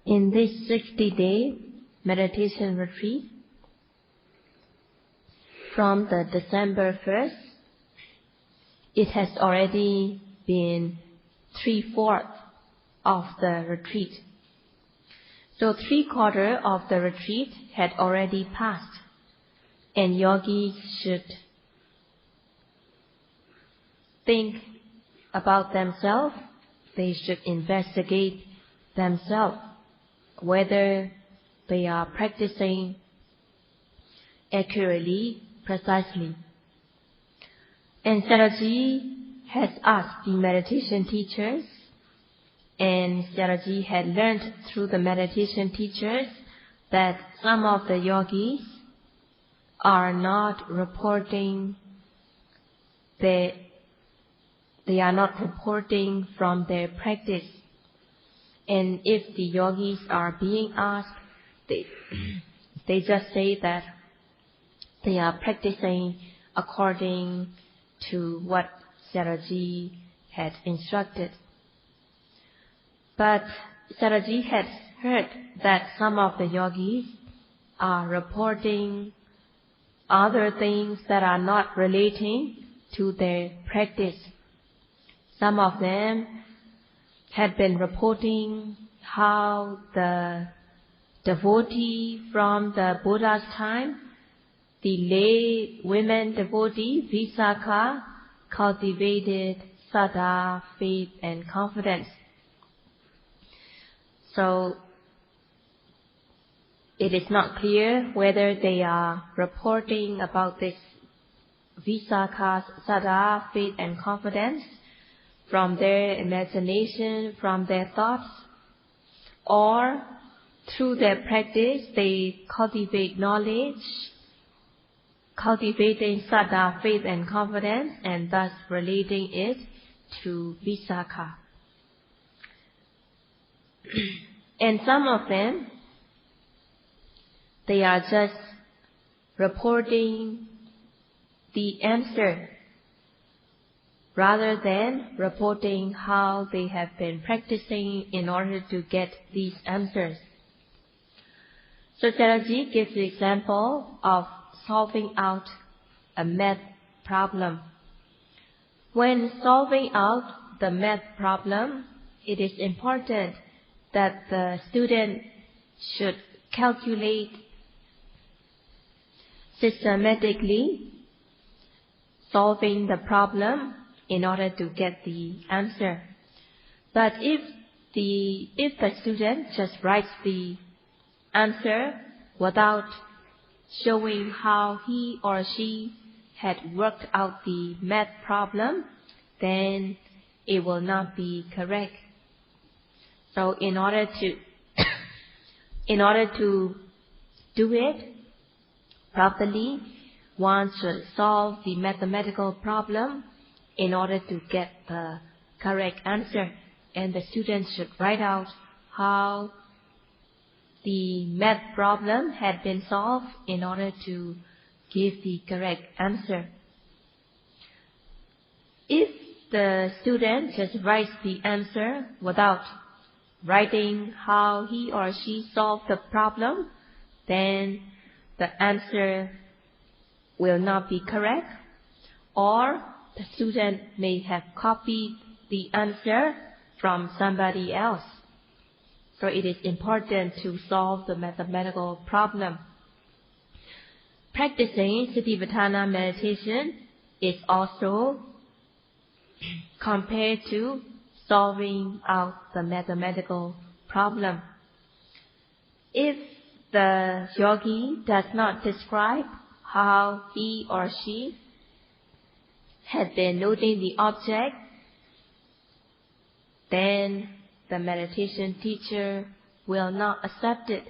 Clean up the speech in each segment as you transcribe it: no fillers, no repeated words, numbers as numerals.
In this 60-day meditation retreat, from the December 1st, it has already been 3/4 of the retreat. So 3/4 of the retreat had already passed, and yogis should think about themselves. They should investigate themselves, whether they are practicing accurately, precisely. And Sayadaw has asked the meditation teachers, and Sayadaw had learned through the meditation teachers that some of the yogis are not reporting they are not reporting from their practice. And if the yogis are being asked, they just say that they are practicing according to what Sayadaw had instructed. But Sayadaw had heard that some of the yogis are reporting other things that are not relating to their practice. Some of them had been reporting how the devotee from the Buddha's time, the lay women devotee, Visakha, cultivated saddha, faith and confidence. So it is not clear whether they are reporting about this Visakha's saddha, faith and confidence from their imagination, from their thoughts, or through their practice they cultivate knowledge, cultivating saddha, faith and confidence, and thus relating it to Visakha. And some of them, they are just reporting the answer rather than reporting how they have been practicing in order to get these answers. So Sayadaw gives the example of solving out a math problem. When solving out the math problem, it is important that the student should calculate systematically, solving the problem in order to get the answer. But if the student just writes the answer without showing how he or she had worked out the math problem, then it will not be correct. So in order to do it properly, one should solve the mathematical problem in order to get the correct answer, and the student should write out how the math problem had been solved in order to give the correct answer. If the student just writes the answer without writing how he or she solved the problem, then the answer will not be correct, or the student may have copied the answer from somebody else. So it is important to solve the mathematical problem. Practicing Satipatthana meditation is also compared to solving out the mathematical problem. If the yogi does not describe how he or she had been noting the object, then the meditation teacher will not accept it.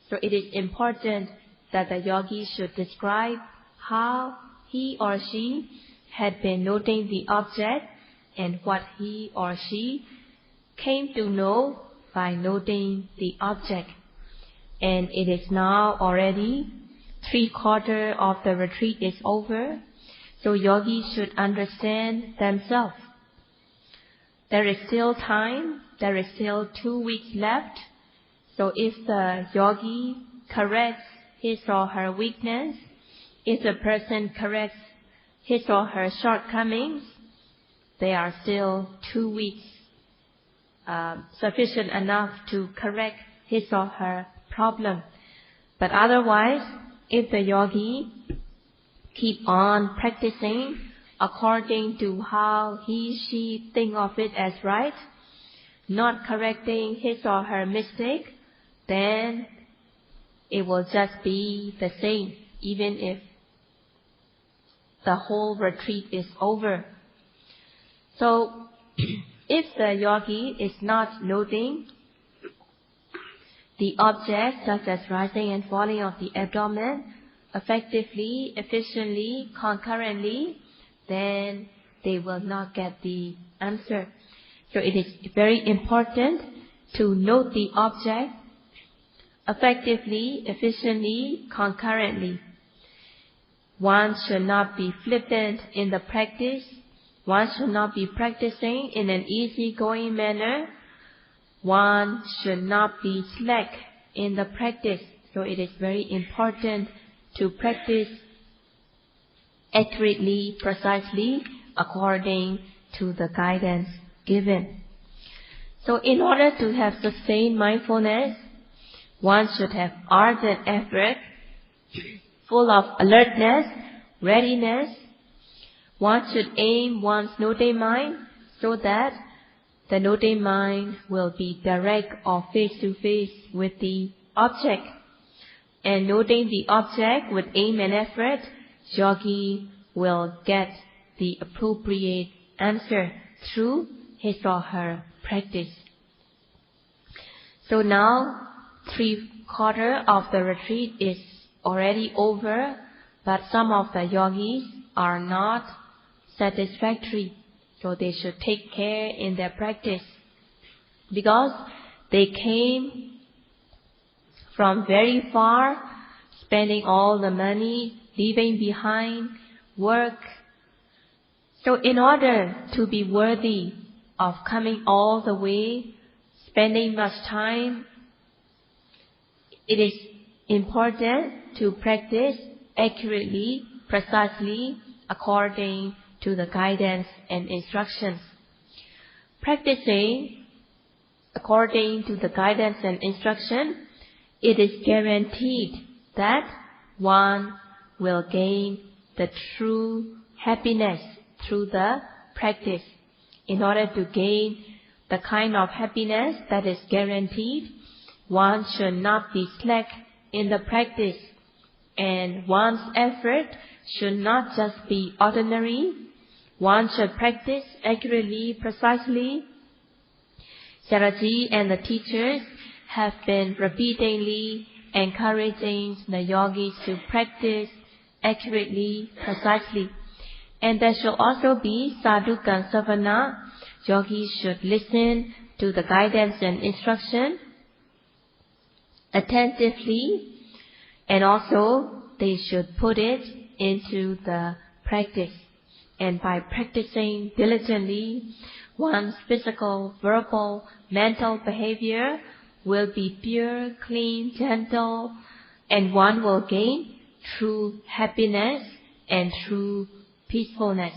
So it is important that the yogi should describe how he or she had been noting the object and what he or she came to know by noting the object. And it is now already 3/4 of the retreat is over, so yogis should understand themselves. There is still time, there is still 2 weeks left, So if the yogi corrects his or her weakness, if the person corrects his or her shortcomings, they are still 2 weeks sufficient enough to correct his or her problem. But otherwise, if the yogi keep on practicing according to how he/she think of it as right, not correcting his or her mistake, then it will just be the same, even if the whole retreat is over. So, if the yogi is not noting the objects such as rising and falling of the abdomen effectively, efficiently, concurrently, then they will not get the answer. So it is very important to note the object effectively, efficiently, concurrently. One should not be flippant in the practice. One should not be practicing in an easygoing manner. One should not be slack in the practice. So it is very important to practice accurately, precisely, according to the guidance given. So in order to have sustained mindfulness, one should have ardent effort, full of alertness, readiness. One should aim one's noting mind so that the noting mind will be direct or face-to-face with the object. And noting the object with aim and effort, yogi will get the appropriate answer through his or her practice. So now, 3/4 of the retreat is already over, but some of the yogis are not satisfactory. So they should take care in their practice, because they came from very far, spending all the money, leaving behind work. So in order to be worthy of coming all the way, spending much time, it is important to practice accurately, precisely, according to the guidance and instructions. Practicing according to the guidance and instruction, it is guaranteed that one will gain the true happiness through the practice. In order to gain the kind of happiness that is guaranteed, one should not be slack in the practice, and one's effort should not just be ordinary. One should practice accurately, precisely. Sayadaw and the teachers have been repeatedly encouraging the yogis to practice accurately, precisely. And there should also be sadhukan savana. Yogis should listen to the guidance and instruction attentively, and also they should put it into the practice. And by practicing diligently, one's physical, verbal, mental behavior will be pure, clean, gentle, and one will gain true happiness and true peacefulness.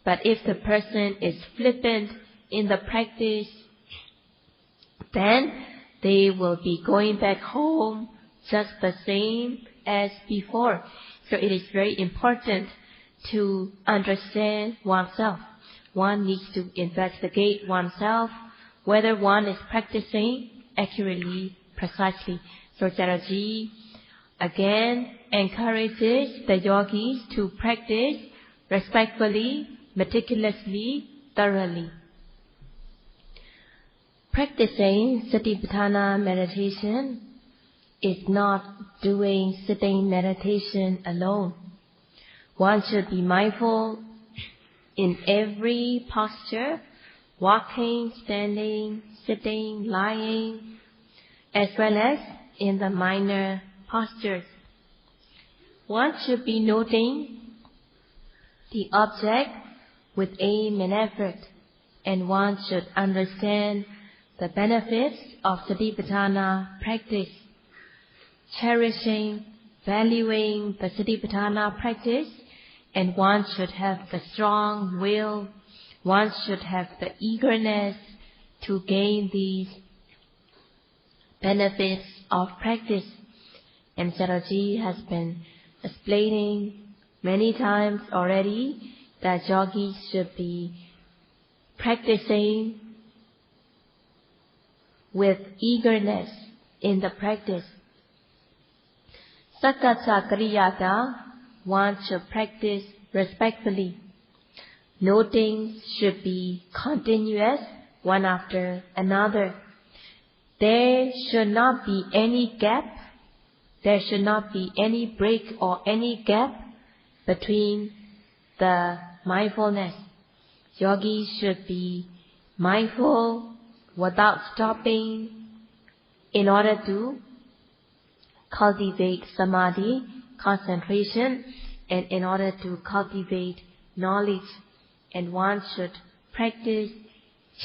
But if the person is flippant in the practice, then they will be going back home just the same as before. So it is very important to understand oneself. One needs to investigate oneself, whether one is practicing accurately, precisely. So Sayadaw again encourages the yogis to practice respectfully, meticulously, thoroughly. Practicing Satipatthana meditation is not doing sitting meditation alone. One should be mindful in every posture, walking, standing, sitting, lying, as well as in the minor postures. One should be noting the object with aim and effort, and one should understand the benefits of Satipatthana practice, cherishing, valuing the Satipatthana practice, and one should have the strong will, one should have the eagerness to gain these benefits of practice. And Sayadaw has been explaining many times already that yogis should be practicing with eagerness in the practice. Sakkaca Kariyata, one should practice respectfully. Noting should be continuous, one after another. There should not be any gap. There should not be any break or any gap between the mindfulness. Yogis should be mindful without stopping in order to cultivate samadhi, concentration, and in order to cultivate knowledge. And one should practice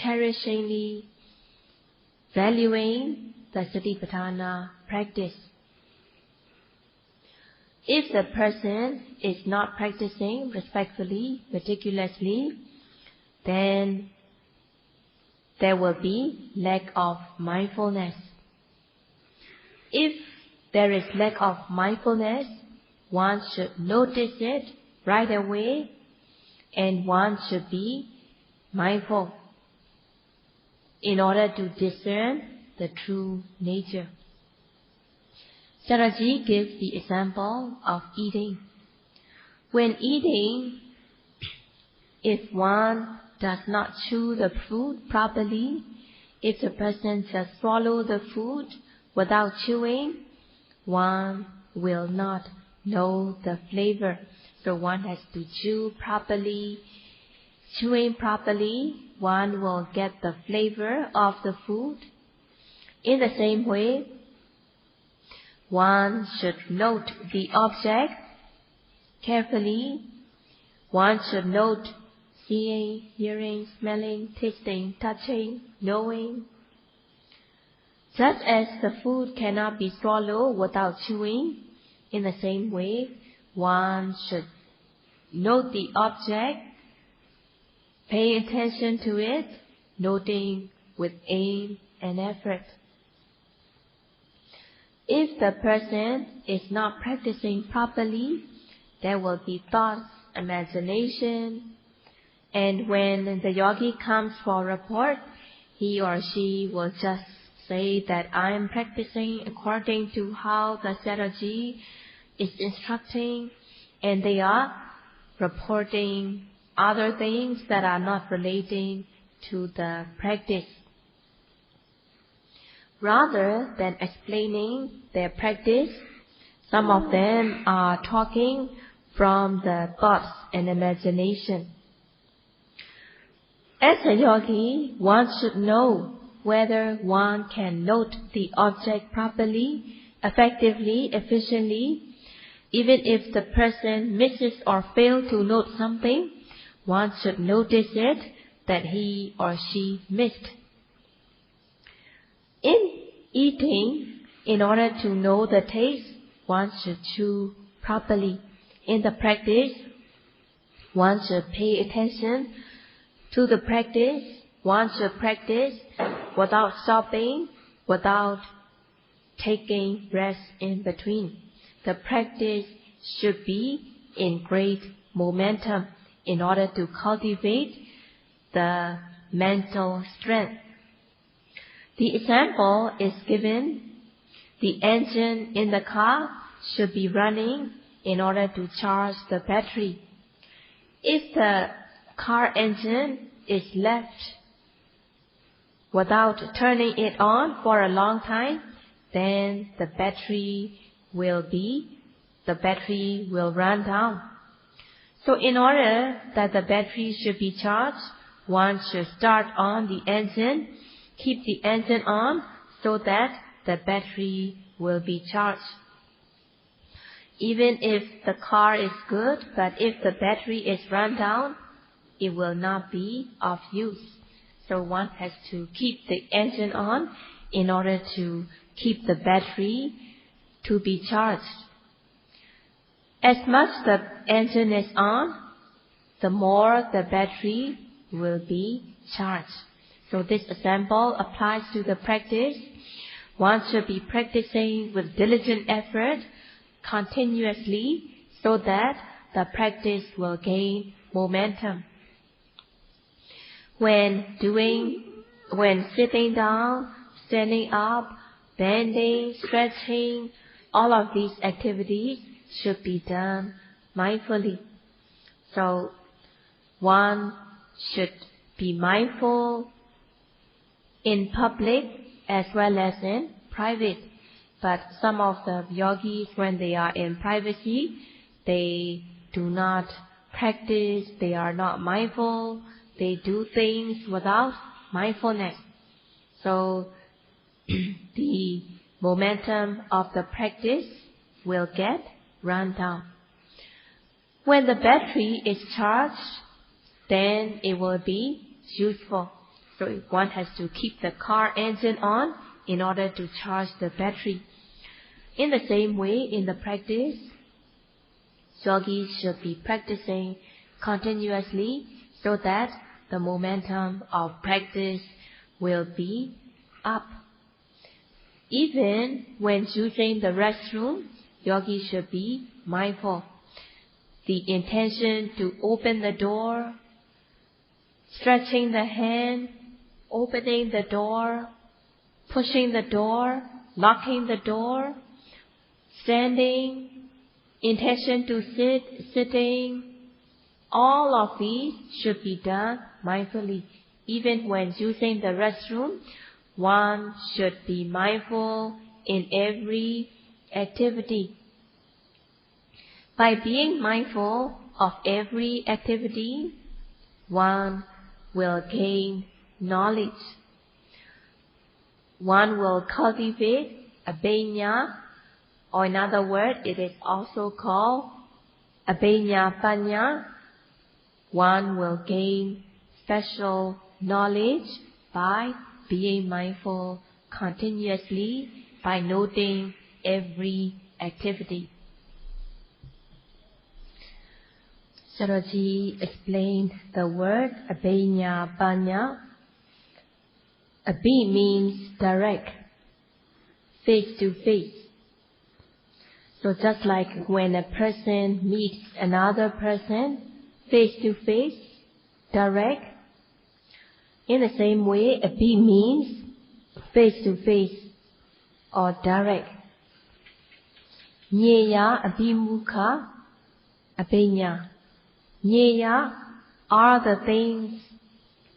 cherishingly, valuing the Satipatthana practice. If the person is not practicing respectfully, meticulously, then there will be lack of mindfulness. If there is lack of mindfulness, one should notice it right away, and one should be mindful in order to discern the true nature. Sayadaw gives the example of eating. When eating, if one does not chew the food properly, if the person just swallow the food without chewing, one will not know the flavor. So one has to chew properly. Chewing properly, one will get the flavor of the food. In the same way, one should note the object carefully. One should note seeing, hearing, smelling, tasting, touching, knowing. Just as the food cannot be swallowed without chewing, in the same way, one should note the object, pay attention to it, noting with aim and effort. If the person is not practicing properly, there will be thoughts, imagination, and when the yogi comes for report, he or she will just say that I am practicing according to how the Sayadaw is instructing, and they are reporting other things that are not relating to the practice. Rather than explaining their practice, some of them are talking from the thoughts and imagination. As a yogi, one should know whether one can note the object properly, effectively, efficiently. Even if the person misses or fails to note something, one should notice it that he or she missed. In eating, in order to know the taste, one should chew properly. In the practice, one should pay attention to the practice. One should practice without stopping, without taking rest in between. The practice should be in great momentum in order to cultivate the mental strength. The example is given. The engine in the car should be running in order to charge the battery. If the car engine is left without turning it on for a long time, then the battery will run down. So in order that the battery should be charged, one should start on the engine, keep the engine on so that the battery will be charged. Even if the car is good, but if the battery is run down, it will not be of use. So one has to keep the engine on in order to keep the battery to be charged. As much the engine is on, the more the battery will be charged. So this example applies to the practice. One should be practicing with diligent effort continuously so that the practice will gain momentum. When sitting down, standing up, bending, stretching, all of these activities should be done mindfully. So one should be mindful in public as well as in private. But some of the yogis, when they are in privacy, they do not practice, they are not mindful, they do things without mindfulness. So the momentum of the practice will get run down. When the battery is charged, then it will be useful. So one has to keep the car engine on in order to charge the battery. In the same way, in the practice, yogis should be practicing continuously so that the momentum of practice will be up. Even when using the restroom, yogis should be mindful. The intention to open the door, stretching the hand, opening the door, pushing the door, locking the door, standing, intention to sit, sitting, all of these should be done mindfully. Even when using the restroom, one should be mindful in every activity. By being mindful of every activity, one will gain knowledge. One will cultivate Abhinna, or in other words, it is also called Abhinna Panna. One will gain special knowledge by being mindful continuously, by noting every activity. Sayadaw explained the word Abhinna Panna. Abhi means direct, face to face. So just like when a person meets another person face to face, direct, in the same way, Abhi means face to face or direct. Nyeya Abhimukha Abhinna. Nyeya are the things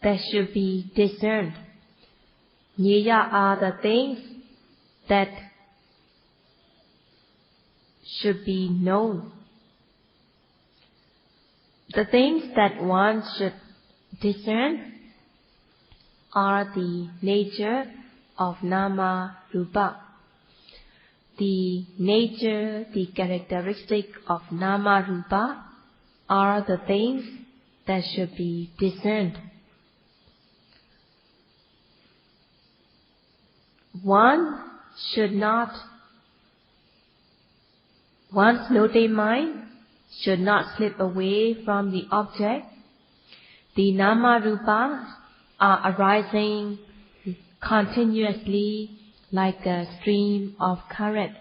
that should be discerned. Nyeya are the things that should be known. The things that one should discern are the nature of nama rupa. The nature, the characteristic of nama rupa are the things that should be discerned. One's noting mind should not slip away from the object. The nama rupa are arising continuously like a stream of current.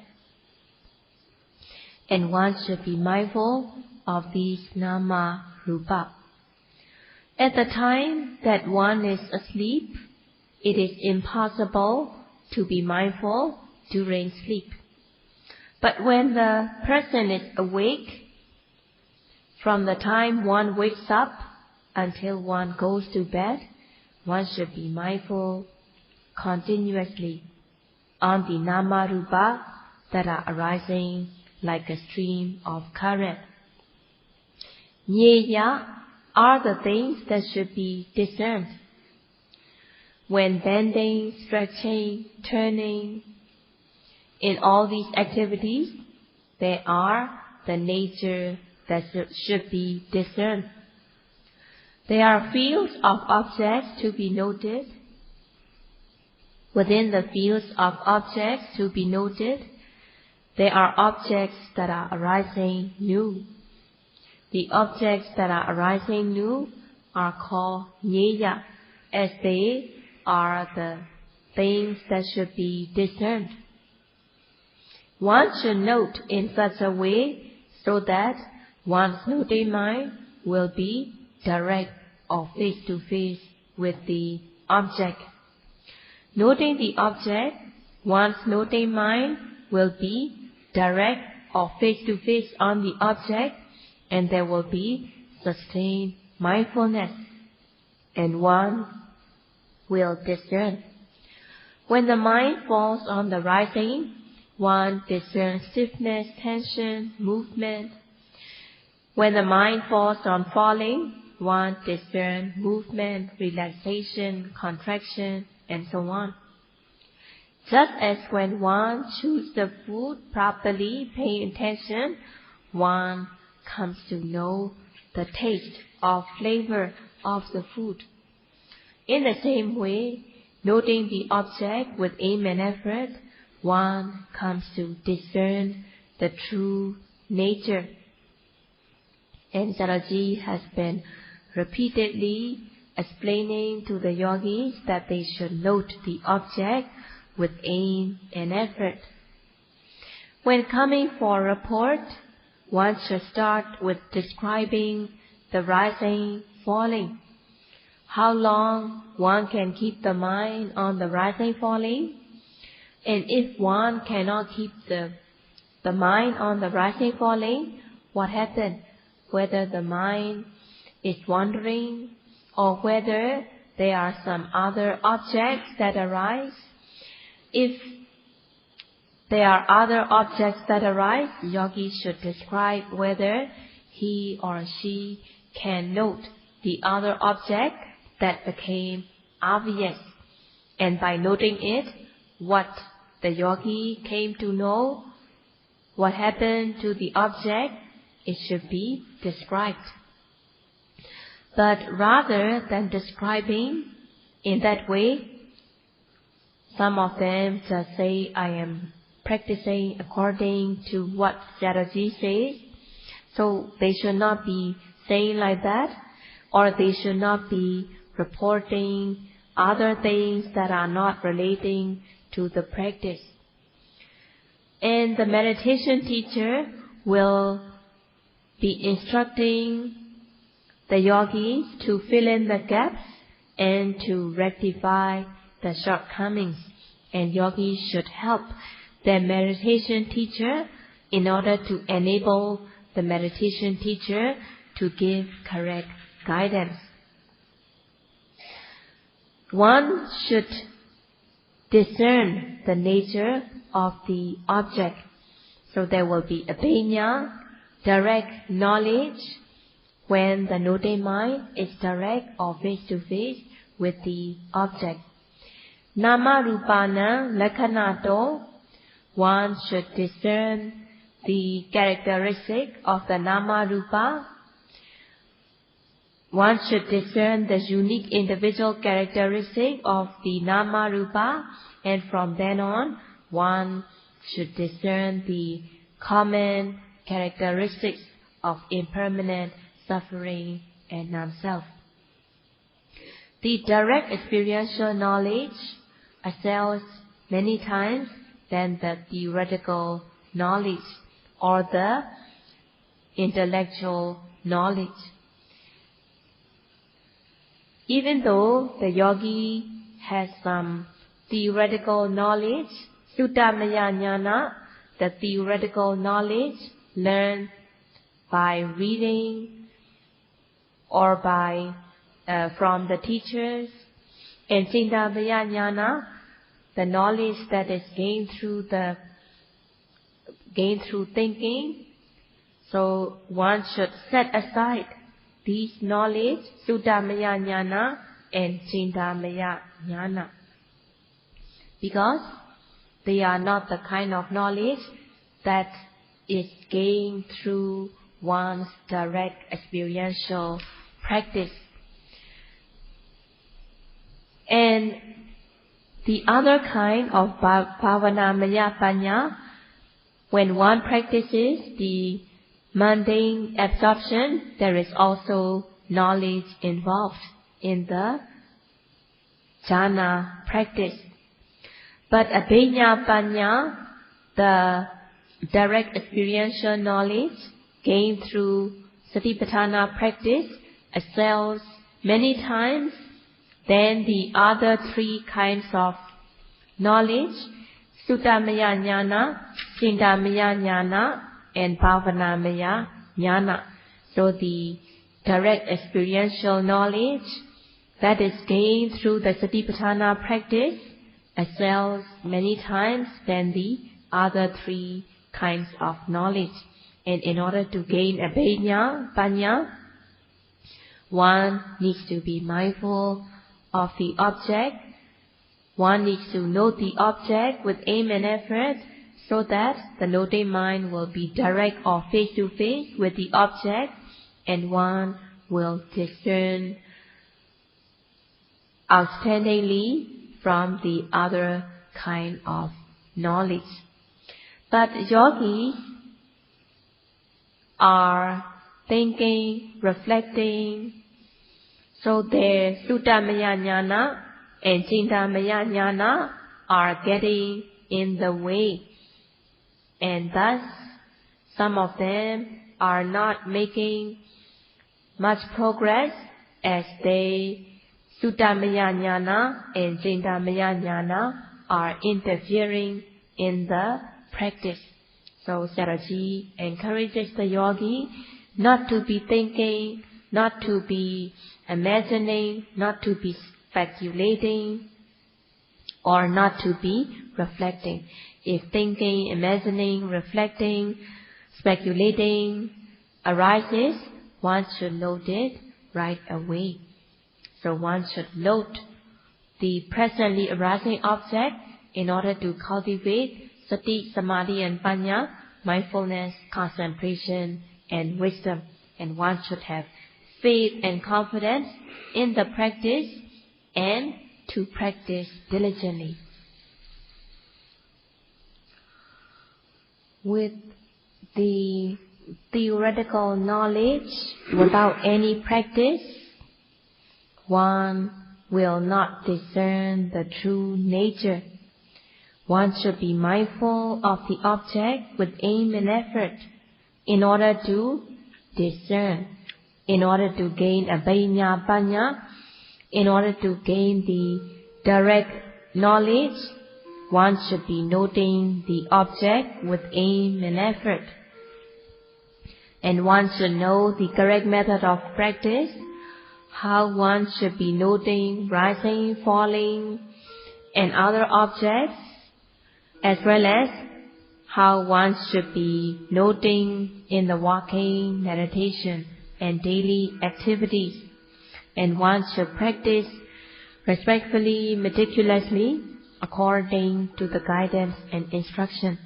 And one should be mindful of these nama rupa. At the time that one is asleep, it is impossible to be mindful during sleep. But when the person is awake, from the time one wakes up until one goes to bed, one should be mindful continuously on the nama rupa that are arising like a stream of current. Nyeya are the things that should be discerned. When bending, stretching, turning, in all these activities, they are the nature that should be discerned. There are fields of objects to be noted. Within the fields of objects to be noted, there are objects that are arising new. The objects that are arising new are called ñeya, as they are the things that should be discerned. One should note in such a way so that one's noting mind will be direct or face-to-face with the object. Noting the object, one's noting mind will be direct or face-to-face on the object, and there will be sustained mindfulness, and one will discern. When the mind falls on the rising, one discerns stiffness, tension, movement. When the mind falls on falling, one discerns movement, relaxation, contraction, and so on. Just as when one chews the food properly, paying attention, one comes to know the taste or flavor of the food. In the same way, noting the object with aim and effort, one comes to discern the true nature. And Sayadaw has been repeatedly explaining to the yogis that they should note the object with aim and effort. When coming for a report, one should start with describing the rising, falling. How long one can keep the mind on the rising, falling? And if one cannot keep the mind on the rising, falling, what happens? Whether the mind is wandering or whether there are some other objects that arise. If there are other objects that arise, the yogi should describe whether he or she can note the other object that became obvious. And by noting it, what the yogi came to know, what happened to the object, it should be described. But rather than describing in that way, some of them just say, I am practicing according to what Sayadaw says. So they should not be saying like that, or they should not be reporting other things that are not relating to the practice. And the meditation teacher will be instructing the yogis to fill in the gaps and to rectify the shortcomings. And yogis should help their meditation teacher in order to enable the meditation teacher to give correct guidance. One should discern the nature of the object. So there will be Abhinna, direct knowledge, when the noting mind is direct or face-to-face with the object. Nama rupana lakhanato, one should discern the characteristic of the nama rupa. One should discern the unique individual characteristic of the nama rupa, and from then on, one should discern the common characteristics of impermanent, suffering, and non-self. The direct experiential knowledge excels many times than the theoretical knowledge or the intellectual knowledge. Even though the yogi has some theoretical knowledge, Suttamaya Jnana, the theoretical knowledge learned by reading or by from the teachers, and Chintavaya Jnana, the knowledge that is gained through thinking. So one should set aside these knowledge, Suttamaya Jnana and Chintavaya Jnana, because they are not the kind of knowledge that is gained through one's direct experiential practice. And the other kind of Bhavanamaya Panya, when one practices the mundane absorption, there is also knowledge involved in the jhana practice. But Abhinna Panya, the direct experiential knowledge gained through Satipatthana practice, excels many times than the other three kinds of knowledge, Suttamaya Jnana, Chintamaya Jnana, and Bhavanamaya Jnana. So the direct experiential knowledge that is gained through the Satipatthana practice excels many times than the other three kinds of knowledge. And in order to gain Abhinna Panya, one needs to be mindful of the object. One needs to note the object with aim and effort so that the noting mind will be direct or face-to-face with the object, and one will discern outstandingly from the other kind of knowledge. But yogis are thinking, reflecting, so their Suttamaya Jnana and Chintamaya Jnana are getting in the way. And thus, some of them are not making much progress as they Suttamaya Jnana and Chintamaya Jnana are interfering in the practice. So Sayadaw encourages the yogi not to be thinking, not to be imagining, not to be speculating, or not to be reflecting. If thinking, imagining, reflecting, speculating arises, one should note it right away. So one should note the presently arising object in order to cultivate sati, samadhi, and panya, mindfulness, concentration, and wisdom. And one should have faith and confidence in the practice and to practice diligently. With the theoretical knowledge without any practice, one will not discern the true nature. One should be mindful of the object with aim and effort in order to discern, in order to gain Abhinna Panya, in order to gain the direct knowledge. One should be noting the object with aim and effort. And one should know the correct method of practice, how one should be noting rising, falling, and other objects, as well as how one should be noting in the walking, meditation, and daily activities. And one should practice respectfully, meticulously, according to the guidance and instruction.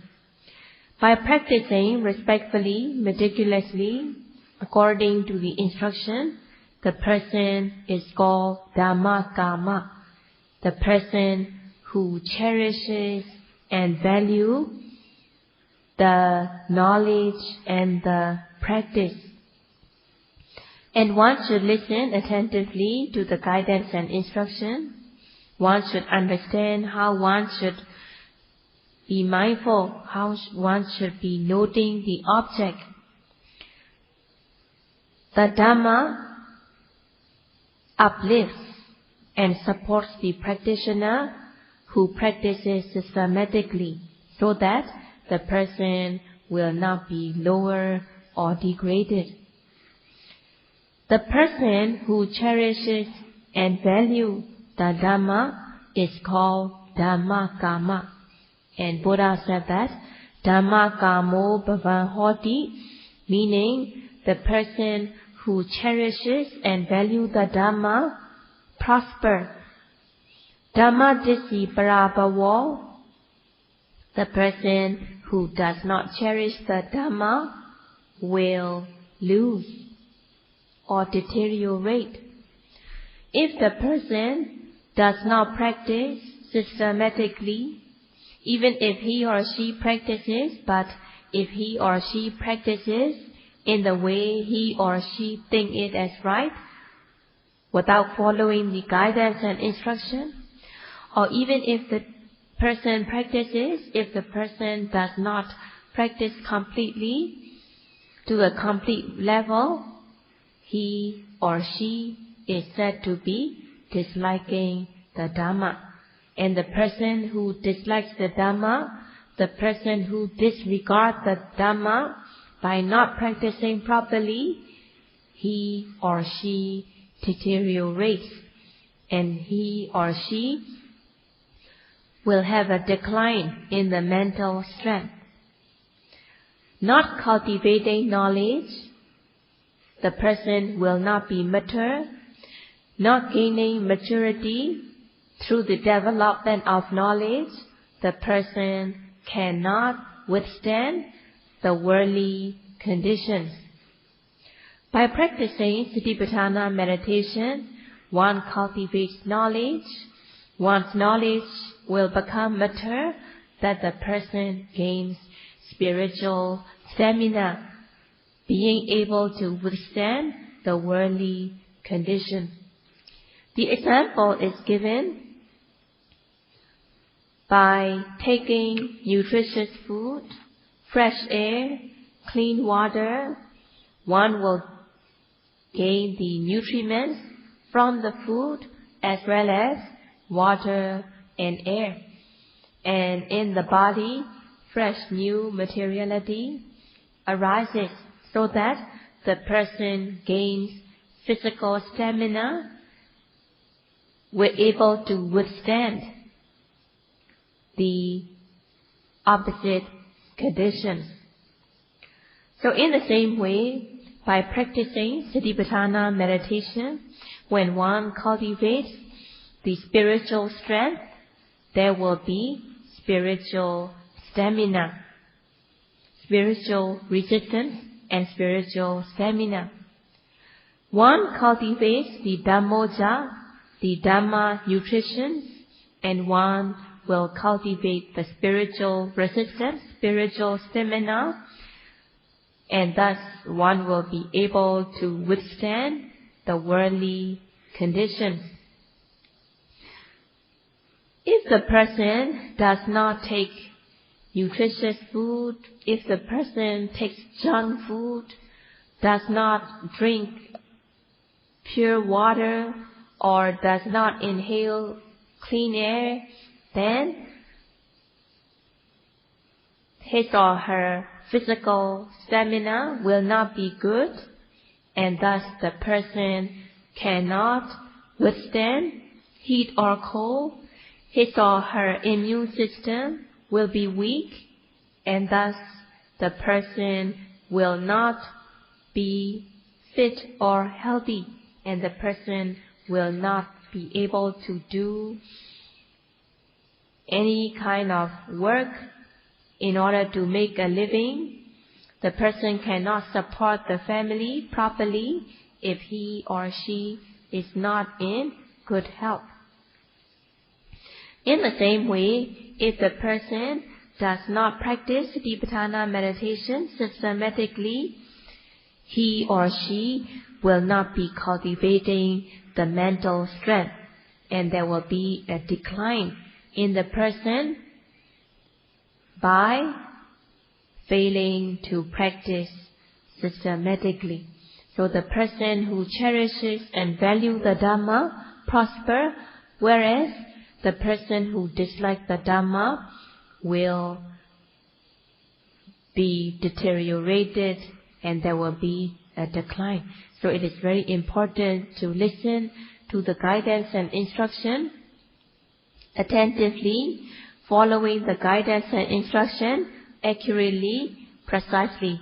By practicing respectfully, meticulously, according to the instruction, the person is called Dhamma Kama, the person who cherishes and values the knowledge and the practice. And one should listen attentively to the guidance and instruction. One should understand how one should be mindful, how one should be noting the object. The Dhamma uplifts and supports the practitioner who practices systematically, so that the person will not be lower or degraded. The person who cherishes and values the Dhamma is called Dhamma Kama. And Buddha said that Dhamma Kamo Bhavan Hoti, meaning the person who cherishes and values the Dhamma prosper. Dhamma Disi Parabhavo, the person who does not cherish the Dhamma will lose or deteriorate. If the person does not practice systematically, even if he or she practices, but if he or she practices in the way he or she think it as right, without following the guidance and instruction, or even if the person practices, if the person does not practice completely to a complete level, he or she is said to be disliking the Dhamma. And the person who dislikes the Dhamma, the person who disregards the Dhamma by not practicing properly, he or she deteriorates, and he or she will have a decline in the mental strength. Not cultivating knowledge, the person will not be mature. Not gaining maturity through the development of knowledge, the person cannot withstand the worldly conditions. By practicing Satipatthana meditation, one cultivates knowledge. One's knowledge will become mature, that the person gains spiritual stamina, being able to withstand the worldly conditions. The example is given by taking nutritious food, fresh air, clean water. One will gain the nutrients from the food as well as water and air. And in the body, fresh new materiality arises so that the person gains physical stamina. We're able to withstand the opposite conditions. So in the same way, by practicing Satipatthana meditation, when one cultivates the spiritual strength, there will be spiritual stamina, spiritual resistance, and spiritual stamina. One cultivates the Dhammoja, the Dhamma nutrition, and one will cultivate the spiritual resistance, spiritual stamina, and thus one will be able to withstand the worldly conditions. If the person does not take nutritious food, if the person takes junk food, does not drink pure water, or does not inhale clean air, then his or her physical stamina will not be good, and thus the person cannot withstand heat or cold. His or her immune system will be weak, and thus the person will not be fit or healthy, and the person will not be able to do any kind of work in order to make a living. The person cannot support the family properly if he or she is not in good health. In the same way, if the person does not practice Satipatthana meditation systematically, he or she will not be cultivating the mental strength, and there will be a decline in the person by failing to practice systematically. So the person who cherishes and values the Dhamma prosper, whereas the person who dislikes the Dhamma will be deteriorated, and there will be a decline. So it is very important to listen to the guidance and instruction attentively, following the guidance and instruction accurately, precisely.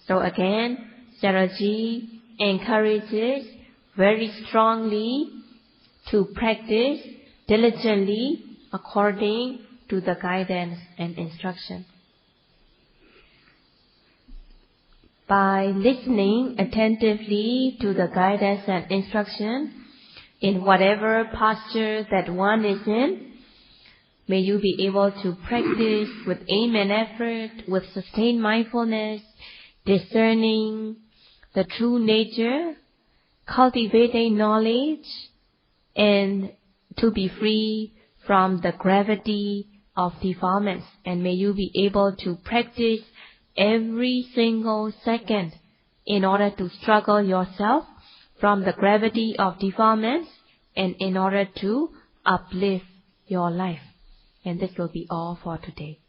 So again, Sayadaw encourages very strongly to practice diligently according to the guidance and instruction. By listening attentively to the guidance and instruction, in whatever posture that one is in. May you be able to practice with aim and effort, with sustained mindfulness, discerning the true nature, cultivating knowledge, and to be free from the gravity of defilements. And may you be able to practice every single second in order to struggle yourself from the gravity of defilements and in order to uplift your life. And this will be all for today.